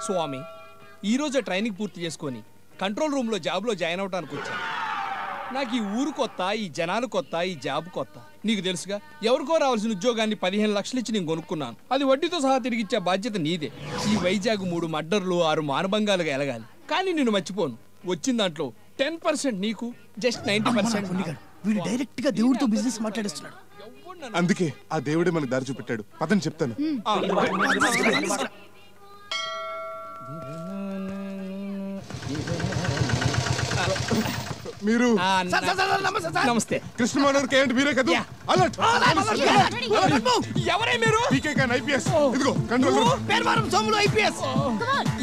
స్వామి ఈరోజు ట్రైనింగ్ పూర్తి చేసుకొని కంట్రోల్ రూమ్లో జాబ్లో జాయిన్ అవడానికి వచ్చాను. నాకు ఈ ఊరు కొత్త, ఈ జనాలు కొత్త, ఈ జాబ్ కొత్త. నీకు తెలుసుగా, ఎవరికో రావాల్సిన ఉద్యోగాన్ని 15 లక్షలు ఇచ్చి నేను కొనుక్కున్నాను. అది వడ్డీతో సహా తిరిగిచ్చే బాధ్యత నీదే. ఈ వైజాగ్ 3 మర్డర్లు 6 మానభంగాలుగా ఎలగాలి. కానీ నేను మర్చిపోను. వచ్చిన దాంట్లో 10% నీకు, జస్ట్ 90%. వీడు డైరెక్ట్ గా దేవుడితో బిజినెస్ మాట్లాడేస్తున్నాడు. అందుకే ఆ దేవుడే మనకు దారి చూపెట్టాడు. పదని చెప్తాను. మీరు నమస్తే. కృష్ణమోహన్ ఏంటి మీరే కదా? అలర్ట్! ఎవరే మీరు? PK Khan IPS. ఇదిగో control room. Perwaram Somulu IPS.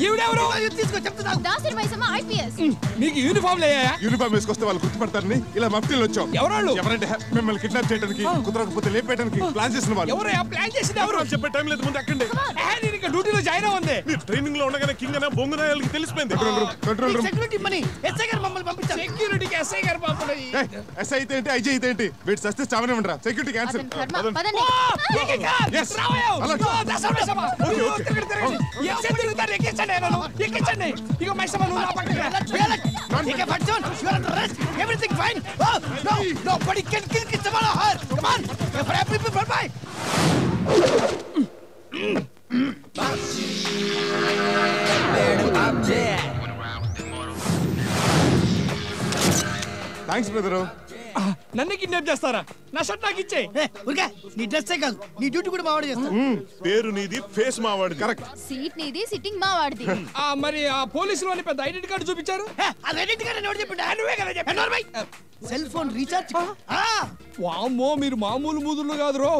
ఈవిడెవరు? తీసుకో చెప్తున్నాను. దాసరి మైసమ్మ ఐపీఎస్. నీకు యూనిఫామ్ లేయా? యూనిఫామ్ వేసుకొస్తే వాళ్ళు గుర్తుపడతారని ఇలా మఫ్టీలో వచ్చాం. ఎవరాళ్ళు? ఎవరంటే మిమ్మల్ని కిడ్నాప్ చేయడానికి, కుదరకపోతే లేపేయడానికి ప్లాన్ చేసిన వాళ్ళు. ఎవరయ్యా ప్లాన్ చేసింది? ఎవరు చెప్పే టైం లేదు, ముందు ఎక్కండి. నేను ఇంకా డ్యూటీలో జాయిన్ అవ్వండి. మీరు ట్రైనింగ్ లో ఉండగానే కింగ్ అనే బొంగునాయాలకి తెలిసిపోయింది. Control room. Security money SI గారు మమ్మల్ని పంపించారు. సెక్యూరిటీకి ఎస్ఐ గారు పంపండి. ఎస్ఐ అయితే ఏంటి, ఐజీ అయితే ఏంటి? వీటి సస్తే చావనే ఉండరా? Security cancel. పదండి. Yes. ఇక మైసమ్మ నువ్వు నా పక్కన రా. ठीक है बच्चों, you are under arrest. Everything fine. Oh, no, nobody can kill Kishamala her. Come on, for every people, bye. Thanks brother. నన్ను కిడ్నాప్ చేస్తారా? నా షర్ట్ నాకు ఇచ్చే. ఊరికే నీ డ్రెస్సే కాదు, నీ డ్యూటీ కూడా మావాడు చేస్తాడు. పేరు నీది, ఫేస్ మావాడు. కరెక్ట్. సీట్ నీది, సిట్టింగ్ మా వాడిది. మరి ఆ పోలీసులు అని పెద్ద ఐడెంటి కార్డు చూపించారు. అది ఐడెంటి కార్డు ఎవరు చెప్పిండు? నువ్వే కదా చెప్పావు. Cell phone recharge. వామ్మో, మీరు మామూలు ముదుర్లు కాదు రో.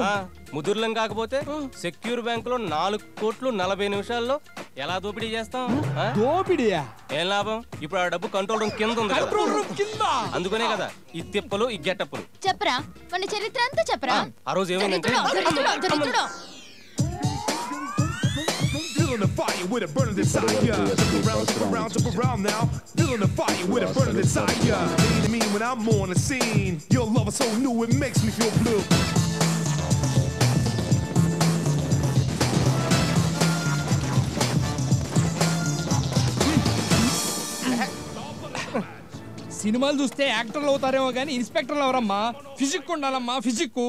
ముదుర్లం కాకపోతే సెక్యూర్ బ్యాంక్ లో 4 కోట్లు 40 నిమిషాల్లో ఎలా దోపిడీ చేస్తాం? దోపిడియా? ఏం లాభం? ఇప్పుడు ఆ డబ్బు కంట్రోల్ రూమ్ కింద ఉంది. కంట్రోల్ రూమ్ కింద. అందుకనే కదా ఈ తిప్పలు, ఈ గెటప్పులు. చెప్పరా, మన చరిత్ర అంతా చెప్పరా. ఆ రోజు ఏమైందంటే Feeling the fire with a burning desire. Look around, jump around now. Feeling the fire with a burning desire. Leading me when I'm on the scene. Your love is so new, it makes me feel blue. సినిమాలు చూస్తే యాక్టర్లు అవుతారేమో కానీ ఇన్స్పెక్టర్లు ఎవరమ్మా? Physique ఉండాలమ్మా, physique.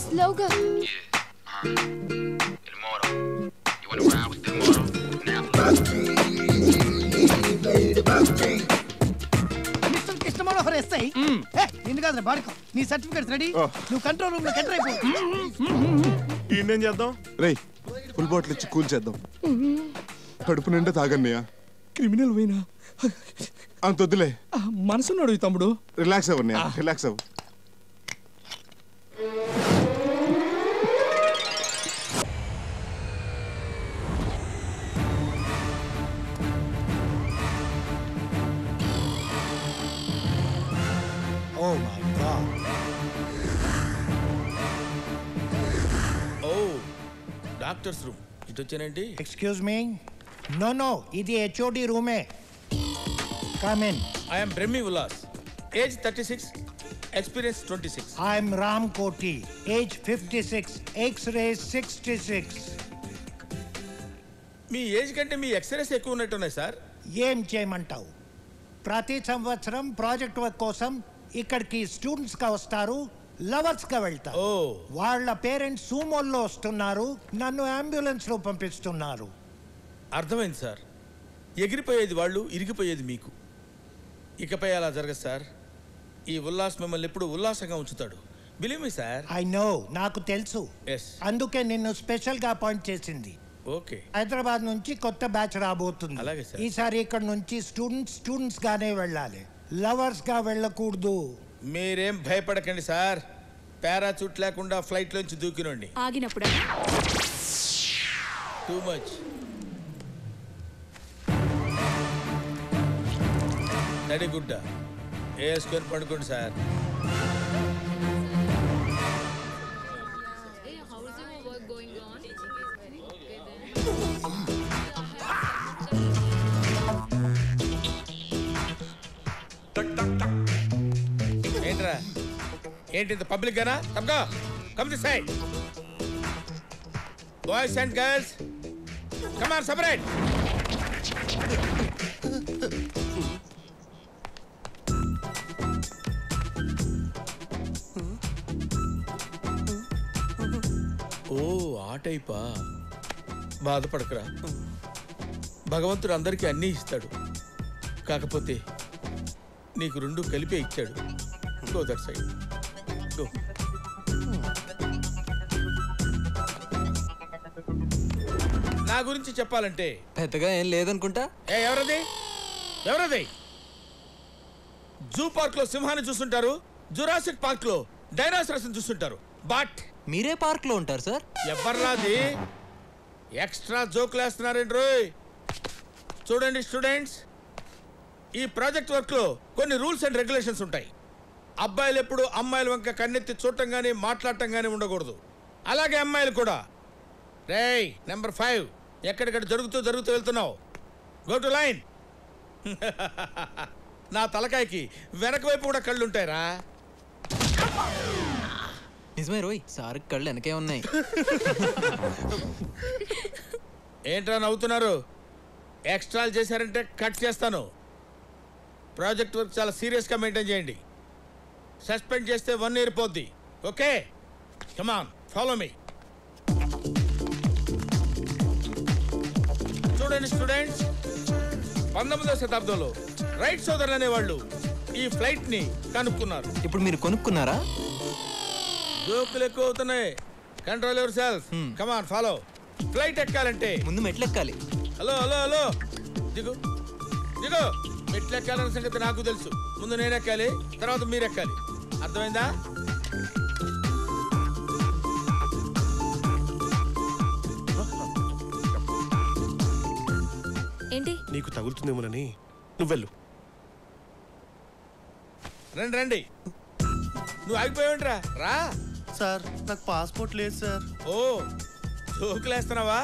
స్లోగా. Krishnamohan SI నిన్ను కాదు బాడుకో. నీ సర్టిఫికేట్స్ రెడీ. నువ్వు కంట్రోల్ రూమ్ లో ఎంటర్ అయిపో. ఏం చేద్దాం? రేయ్, ఫుల్ బాటిల్ ఇచ్చి కూల్ చేద్దాం. కడుపు నిండా తాగన్నయ్యా. క్రిమినల్ పోయినా అంత వద్దులే. మనసున్నాడు తమ్ముడు. రిలాక్స్ అవ్వన్నయ్యా, రిలాక్స్ అవ్వు. Oh my God. Oh, doctor's room. Ito chanenti? Excuse me? No. Idi HOD room hai. Come in. I am Brahmi Vilas. Age 36, experience 26. I am Ram Koti. Age 56. X-ray 66. Me age కంటే మీ X-rays ఎక్కువ ఉన్నట్టున్నాయి sir. ఏం చేయమంటావు? ప్రతి సంవత్సరం project work కోసం ఇక్కడికి స్టూడెంట్స్గా వస్తారు. లవర్స్ గా వెళ్తా. ఓ వాళ్ళ పేరెంట్స్ సూమోల్లో వస్తున్నారు, నన్ను అంబులెన్స్ లో పంపిస్తున్నారు. అర్థమైంది సార్. ఎగిరిపోయేది వాళ్ళు, ఇరిగిపోయేది మీకు. ఇకపై అలా జరగదు సార్. ఈ ఉల్లాస్ మిమ్మల్ని ఎప్పుడు ఉల్లాసంగా ఉంచుతాడు. Believe me sir. I know, నాకు తెలుసు. Yes. అందుకే నిన్ను స్పెషల్ గా అపాయింట్ చేసింది. ఓకే. హైదరాబాద్ నుంచి కొత్త బ్యాచ్ రాబోతుంది. అలాగే సార్. ఈసారి ఇక్కడ నుంచి స్టూడెంట్స్ గానే వెళ్ళాలి, లవర్స్ గా వెళ్ళకూడదు. మీరేం భయపడకండి సార్. పారాచూట్ లేకుండా ఫ్లైట్ లోంచి దూకినండి. ఆగినప్పుడు టూ మచ్. తడిగుడ్డ వేసుకొని పడుకోండి సార్. ఏంట్రా ఏంటి ఇంత పబ్లిక్ గానా? తప్పగా come this side. Boys and girls come on separate. ఓ ఆ టైపా? బాధపడకరా, భగవంతుడు అందరికీ అన్నీ ఇస్తాడు. కాకపోతే నీకు రెండు కలిపే ఇచ్చాడు. Go that side go. నా గురించి చెప్పాలంటే పెద్దగా ఏం లేదనుకుంటా. ఎవరది? జూ పార్క్ లో సింహాన్ని చూస్తుంటారు, జురాసిక్ పార్క్ లో డైనోసారస్ చూస్తుంటారు. బట్ మీరే పార్క్ లో ఉంటారు సార్. ఎవర్రాది ఎక్స్ట్రా జోకులు వేస్తున్నారండి రోయ్. చూడండి స్టూడెంట్స్, ఈ ప్రాజెక్ట్ వర్క్ లో కొన్ని రూల్స్ అండ్ రెగ్యులేషన్స్ ఉంటాయి. అబ్బాయిలు ఎప్పుడు అమ్మాయిల వంక కన్నెత్తి చూడటం కానీ మాట్లాడటం కానీ ఉండకూడదు. అలాగే అమ్మాయిలు కూడా. రేయ్ నెంబర్ 5 ఎక్కడిక్కడ జరుగుతూ వెళ్తున్నావు. Go to line. నా తలకాయకి వెనక వైపు కూడా కళ్ళు ఉంటాయిరా. నిజమే రోయ్, సార్ కళ్ళు వెనకే ఉన్నాయి. ఏంట్రా నవ్వుతున్నారు? ఎక్స్ట్రాలు చేశారంటే కట్ చేస్తాను. ప్రాజెక్ట్ వర్క్ చాలా సీరియస్గా మెయింటైన్ చేయండి. సస్పెండ్ చేస్తే 1 year పోద్ది. Okay, come on follow me. చూడండి స్టూడెంట్స్, 19వ శతాబ్దంలో రైట్ సోదరులు అనేవాళ్ళు ఈ ఫ్లైట్ ని కనుక్కున్నారు. ఇప్పుడు మీరు కొనుక్కున్నారా? జోకులు ఎక్కువ అవుతున్నాయి. Control yourself. Come on follow. Flight ఎక్కాలంటే ముందు మెట్లు ఎక్కాలి. హలో దిగు. మెట్లు ఎక్కాలన్న సంగతి నాకు తెలుసు. ముందు నేను ఎక్కాలి, తర్వాత మీరు ఎక్కాలి. అర్థమైందా? ఏంటి నీకు తగులుతుందేమోనని నువ్వెళ్ళు. రండి. నువ్వు ఆగిపోయావుంట్రా, రా. సార్ నాకు పాస్పోర్ట్ లేదు సార్. ఓ జోకులేస్తున్నావా?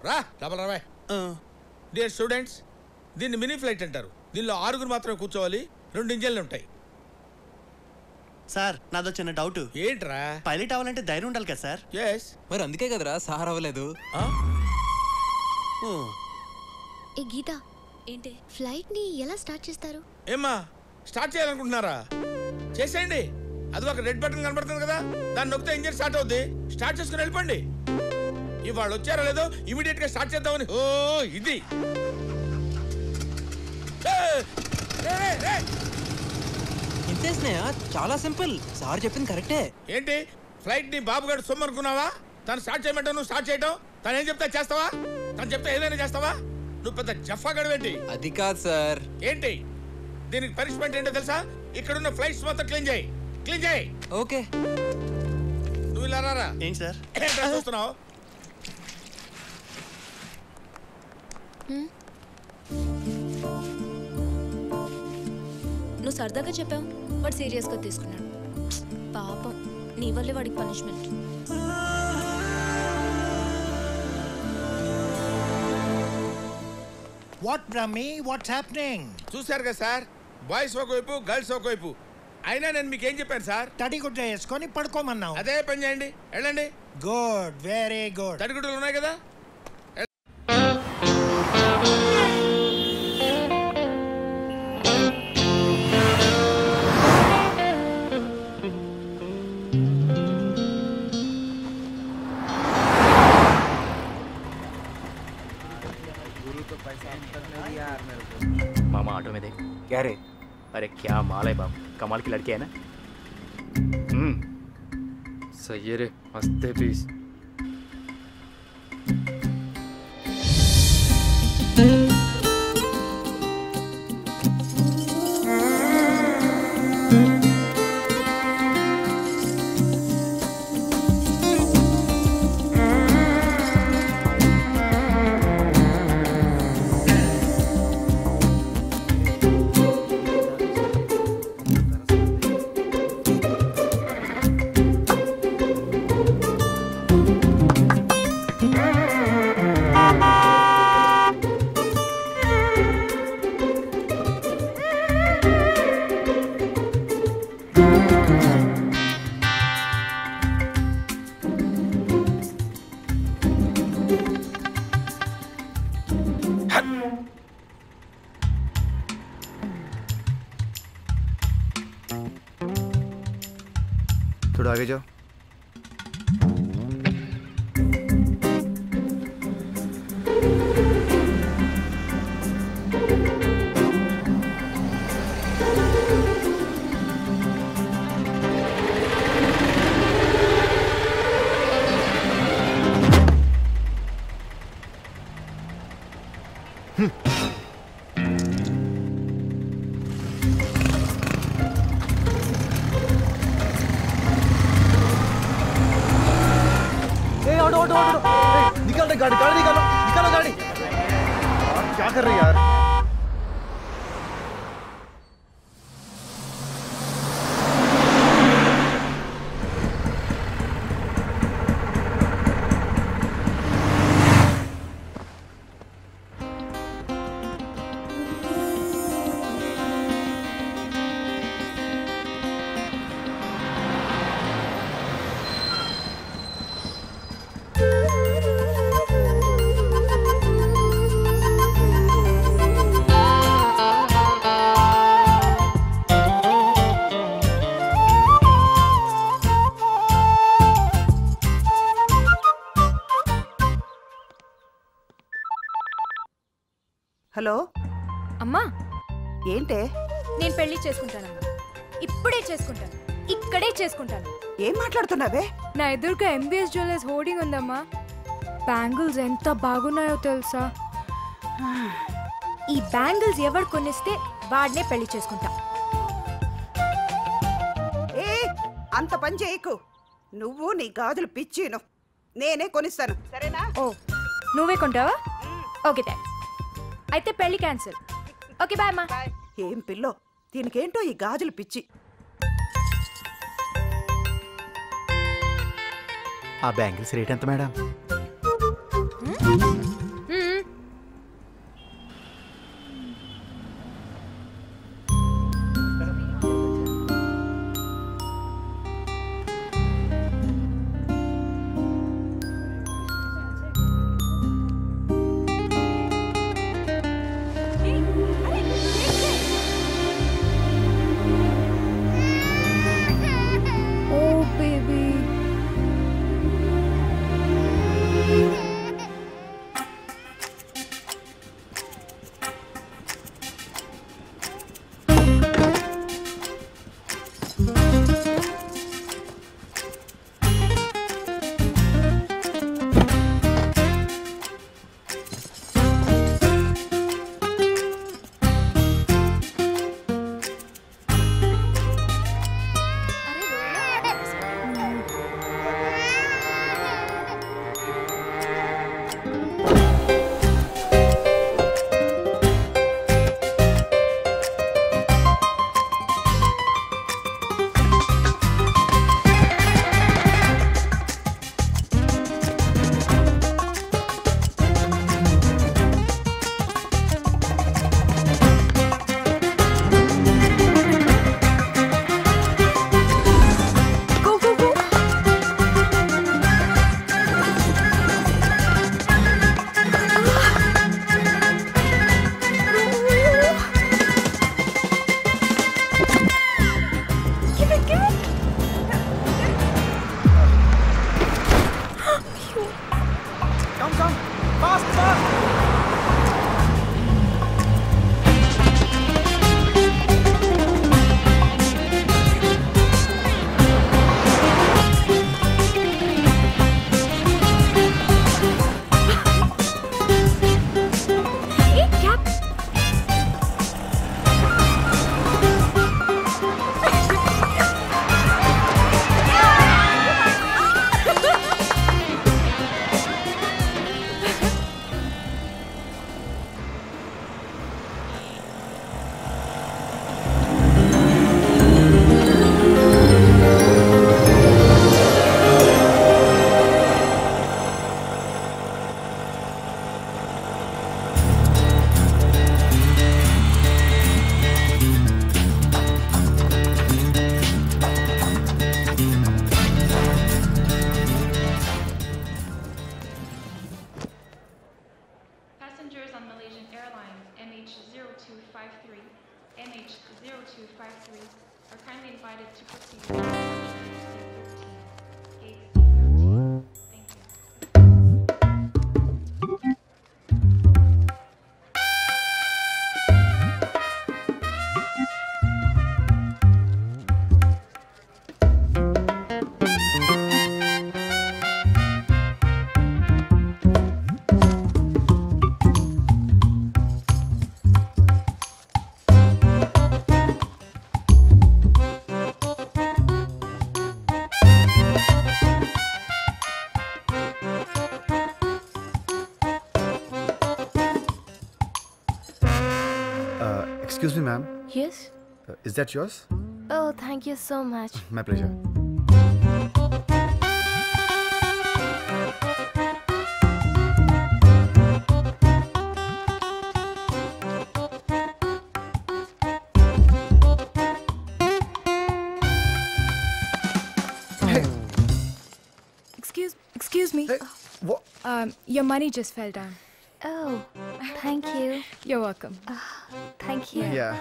రా డబల్ రావా. డియర్ స్టూడెంట్స్, దీన్ని మినీ ఫ్లైట్ అంటారు. దీనిలో 6 మాత్రమే కూర్చోవాలి. 2 ఇంజన్లు ఉంటాయి. సార్ నాదో చిన్న డౌట్. ఏంట్రా? పైలట్ అవ్వాలంటే ధైర్యం ఉండాలి కదా సార్? ఎస్. మరి అందుకే కదరా సార్ అవ్వలేదు. ఏ గీత, ఏంటి ఫ్లైట్ ని ఎలా స్టార్ట్ చేస్తారు? ఏమ్మా స్టార్ట్ చేయాలనుకుంటున్నారా? చేసేయండి. అది ఒక రెడ్ బటన్ కనబడుతుంది కదా, దాన్ని నొక్కితే ఇంజిన్ స్టార్ట్ అవుద్ది. స్టార్ట్ చేసుకుని వెళ్ళిపోండి. ఇవాళ వచ్చారో లేదో ఇమీడియట్ గా స్టార్ట్ చేద్దామని. ఓ ఇది ఇంతేసినాయా? చాలా సింపుల్. సార్ చెప్పింది కరెక్టే. ఏంటి ఫ్లైట్ ని బాబుగాడు సొమ్ము అనుకున్నావా? తను స్టార్ట్ చేయమంటావు, నువ్వు స్టార్ట్ చేయటం. తను ఏం చెప్తా చేస్తావా? తను చెప్తే ఏదైనా చేస్తావా? నువ్వు పెద్ద జఫాగాడు ఏంటి? అది కాదు సార్. ఏంటి దీనికి పనిష్మెంట్ ఏంటో తెలుసా? ఇక్కడున్న ఫ్లైట్స్ మొత్తం క్లీన్ చేయి. ఓకే. నువ్వు ఇలా రారా. ఏంటి సార్? ఏంట్రా చూస్తున్నావు? నువ్వు సరదాగా చెప్పావు, వాడు సీరియస్ గా తీసుకున్నాడు. పాపం, నీ వల్లే వాడికి punishment. What Brahmi, what's happening? చూశారు కదా సార్, బాయ్స్ ఒకవైపు గర్ల్స్ ఒకవైపు. అయినా నేను మీకు ఏం చెప్పాను సార్? తడిగుడ్డ వేసుకొని పడుకోమన్నావు. అదే పని చేయండి, వెళ్ళండి. Good, very good. తడిగుడ్డలు ఉన్నాయి కదా. क्या रे? अरे क्या माल है बाप, कमाल की लड़की है ना। सही है रे, मस्त है पीस। थोड़ा आगे जाओ। निकाल रहे गाड़ी, गाड़ी निकालो, निकालो गाड़ी। क्या कर रहे यार? హలో అమ్మా, ఏంటే? నేను పెళ్లి చేసుకుంటానమ్మా. ఇప్పుడే చేసుకుంటాను, ఇక్కడే చేసుకుంటాను. ఏం మాట్లాడుతున్నావే? నా ఎదురుగా ఎంబీఎస్ జ్యువెలర్స్ హోర్డింగ్ ఉందమ్మా. బ్యాంగిల్స్ ఎంత బాగున్నాయో తెలుసా? ఈ బ్యాంగిల్స్ ఎవరు కొనిస్తే వాడినే పెళ్లి చేసుకుంటా. ఏ అంత పని చేయకు. నువ్వు నీ గాజులు పిచ్చిను, నేనే కొనిస్తాను, సరేనా? ఓ, నువ్వే కొంటావా? Okay thanks. అయితే పెళ్లి క్యాన్సిల్. ఓకే బాయ్ అమ్మా. ఏం పిల్లో, దీనికేంటో ఈ గాజులు పిచ్చి. ఆ బ్యాంగిల్స్ రేట్ ఎంత madam? Excuse me, ma'am. Yes? Is that yours? Oh, thank you so much. My pleasure. Excuse me. What? Your money just fell down. Oh, thank you. You're welcome. Thank you. Yeah,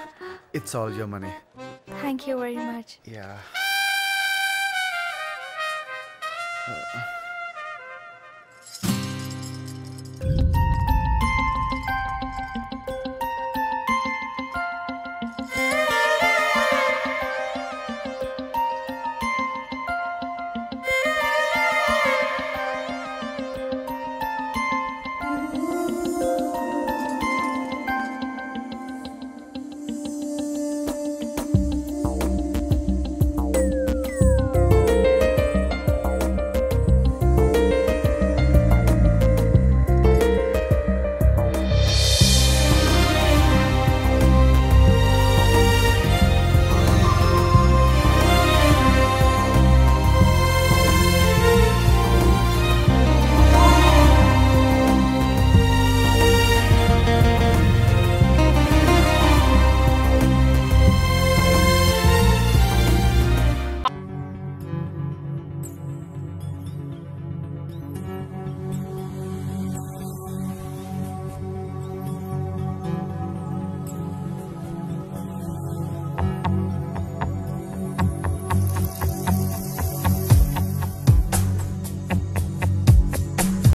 it's all your money. Thank you very much. Yeah.